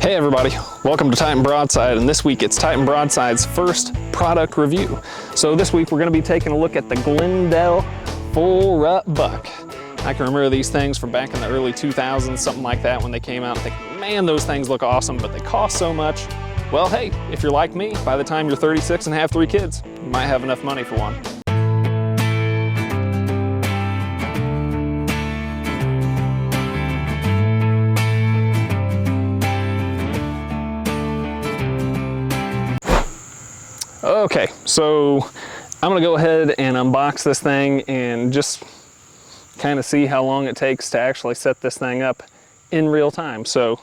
Hey everybody, welcome to Titan Broadside, and this week it's Titan Broadside's first product review. So this week we're going to be taking a look at the GlenDel Full-Rut Buck. I can remember these things from back in the early 2000s, something like that, when they came out and think, man, those things look awesome, but they cost so much. Well, hey, if you're like me, by the time you're 36 and have 3 kids, you might have enough money for one. Okay, so I'm gonna go ahead and unbox this thing and just kind of see how long it takes to actually set this thing up in real time. So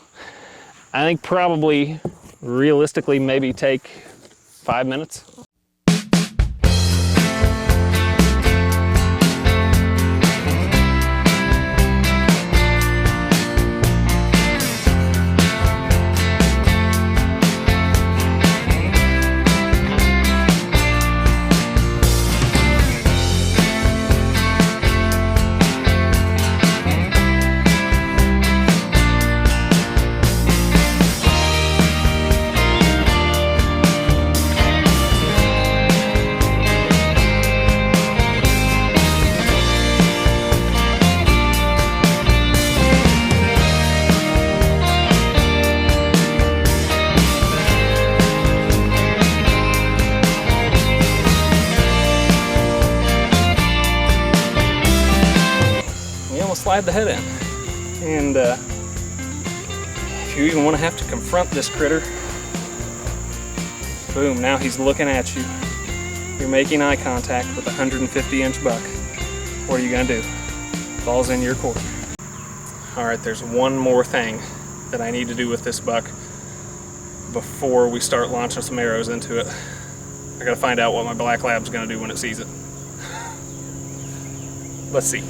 I think probably realistically maybe take 5 minutes. Slide the head in, and if you even want to have to confront this critter, boom, now he's looking at you. You're making eye contact with a 150-inch buck. What are you gonna do? Ball's in your court. All right, there's one more thing that I need to do with this buck before we start launching some arrows into it. I gotta find out what my black lab's gonna do when it sees it. Let's see.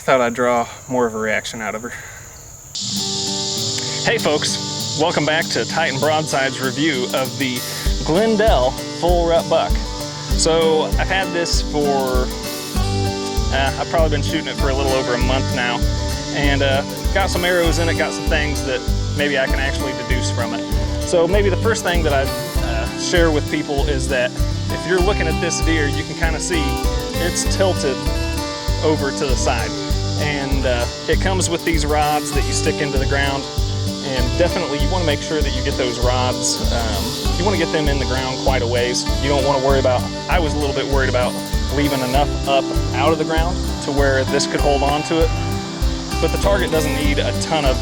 Thought I'd draw more of a reaction out of her. Hey folks, welcome back to Titan Broadside's review of the GlenDel Full-Rut Buck. So I've had this for, I've probably been shooting it for a little over a month now, and got some arrows in it, got some things that maybe I can actually deduce from it. So maybe the first thing that I'd share with people is that if you're looking at this deer, you can kind of see it's tilted over to the side. And it comes with these rods that you stick into the ground, and definitely you want to make sure that you get those rods, you want to get them in the ground quite a ways. You don't want to worry about, I was a little bit worried about leaving enough up out of the ground to where this could hold on to it, but the target doesn't need a ton of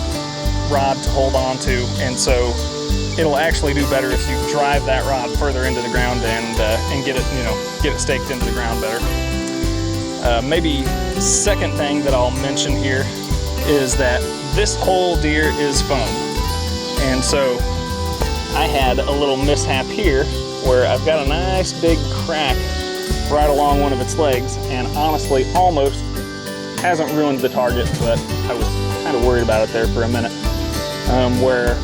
rod to hold on to, and so it'll actually do better if you drive that rod further into the ground and get it, get it staked into the ground better. Maybe second thing that I'll mention here is that this whole deer is foam. And so I had a little mishap here where I've got a nice big crack right along one of its legs, and honestly almost hasn't ruined the target, but I was kind of worried about it there for a minute. Where,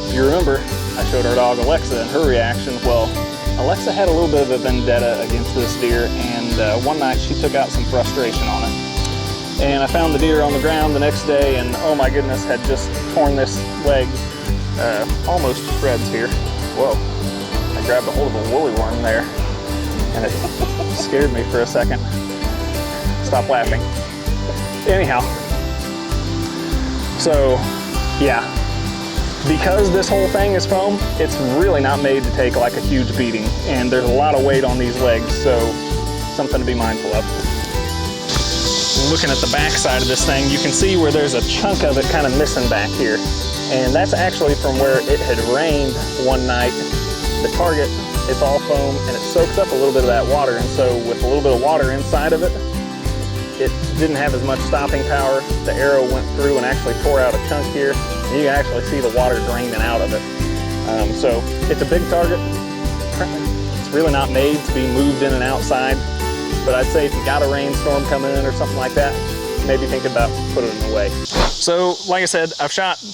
if you remember, I showed our dog Alexa and her reaction. Well, Alexa had a little bit of a vendetta against this deer, and one night she took out some frustration on it. And I found the deer on the ground the next day, and oh my goodness, had just torn this leg almost to shreds here. Whoa, I grabbed a hold of a woolly worm there, and it scared me for a second. Stop laughing. Anyhow, so yeah. Because this whole thing is foam, it's really not made to take like a huge beating, and there's a lot of weight on these legs, so something to be mindful of. Looking at the back side of this thing, you can see where there's a chunk of it kind of missing back here, and that's actually from where it had rained one night. The target, it's all foam, and it soaks up a little bit of that water, and so with a little bit of water inside of it, it didn't have as much stopping power. The arrow went through and actually tore out a chunk here. And you can actually see the water draining out of it. So it's a big target. It's really not made to be moved in and outside, but I'd say if you got a rainstorm coming in or something like that, maybe think about putting it away. So like I said, I've shot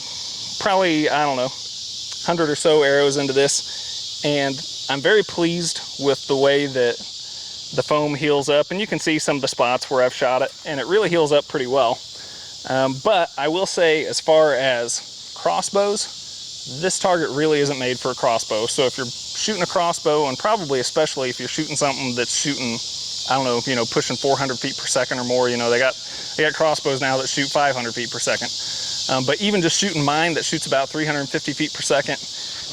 probably, I don't know, 100 or so arrows into this, and I'm very pleased with the way that the foam heals up, and you can see some of the spots where I've shot it, and it really heals up pretty well. But I will say, as far as crossbows, this target really isn't made for a crossbow. So if you're shooting a crossbow, and probably especially if you're shooting something that's shooting, I don't know, you know, pushing 400 feet per second or more, you know, they got crossbows now that shoot 500 feet per second. But even just shooting mine that shoots about 350 feet per second,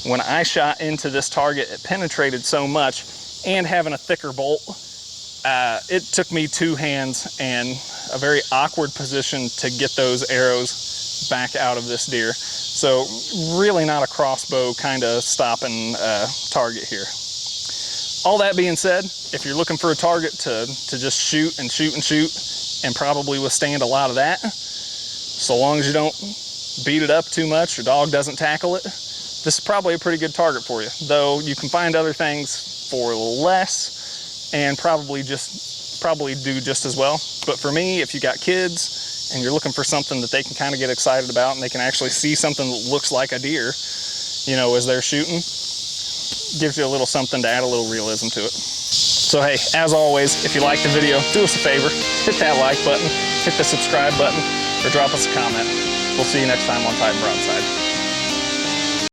when I shot into this target, it penetrated so much, and having a thicker bolt, it took me 2 hands and a very awkward position to get those arrows back out of this deer. So really not a crossbow kind of stopping target here. All that being said, if you're looking for a target to just shoot and shoot and shoot and probably withstand a lot of that, so long as you don't beat it up too much, your dog doesn't tackle it, this is probably a pretty good target for you. Though you can find other things for less and probably do just as well. But for me, if you got kids and you're looking for something that they can kind of get excited about and they can actually see something that looks like a deer, you know, as they're shooting, gives you a little something to add a little realism to it. So hey, as always, if you like the video, do us a favor, hit that like button, hit the subscribe button, or drop us a comment. We'll see you next time on Titan Broadside.